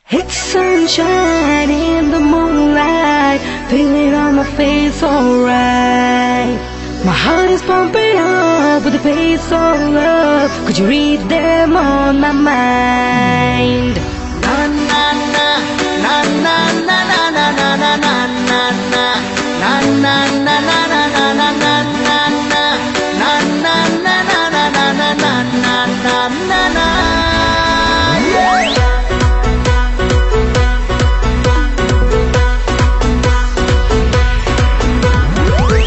It's sunshine in the moonlight, feeling on my face alright. My heart is pumping up with the pace of love. Could you read them on my mind? Na na na na na na na na na na na na na na na na na na na na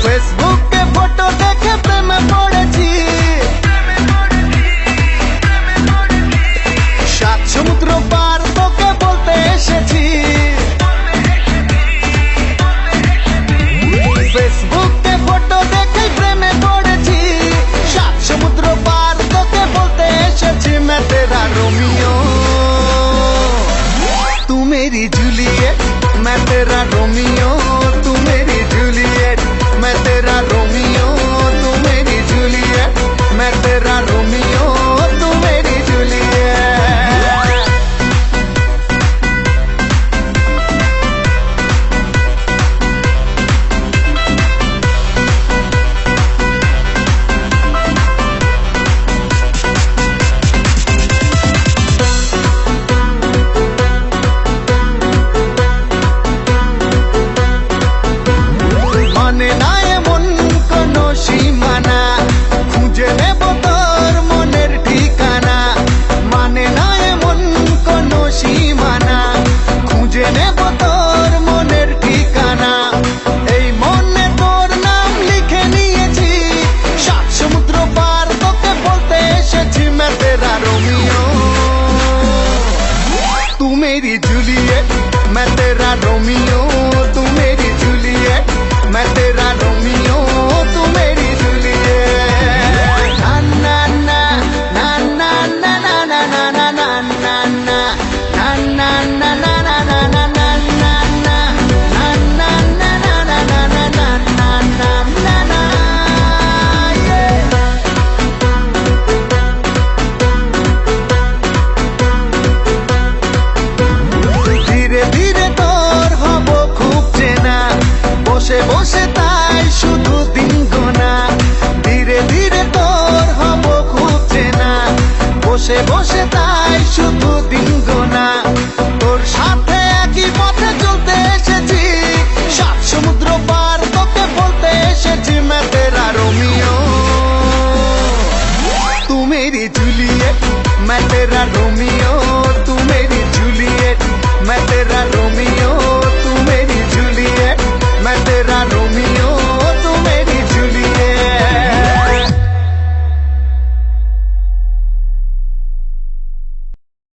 ফেসবুকে photo দেখে প্রেমে পড়েছি, সাত সমুদ্র পার তোকে বলতে এসেছি। ফেসবুকে ফটো দেখে প্রেমে পড়েছি, সাত সমুদ্র পার তোকে বলতে এসেছি। मैं तेरा रोमियो तू मेरी जूलियट, मैं तेरा रोमियो तू मेरी जूलियट, मैं तेरा रोमियो तू मेरी जूलियट, मैं तेरा रोमियो तू मेरी जूलियट। মানে না এমন কোনো সীমানা, খুঁজে নেব তোর মনের ঠিকানা। মানে না এমন কোনো সীমানা, খুঁজে নেব তোর মনের ঠিকানা। এই মনে তোর নাম লিখে নিয়েছি, সাত সমুদ্র পার তোকে বলতে এসেছি। मैं तेरा रोमियो तू मेरी जूलियट, मैं तेरा रोमियो तू मेरी जूलियट, मैं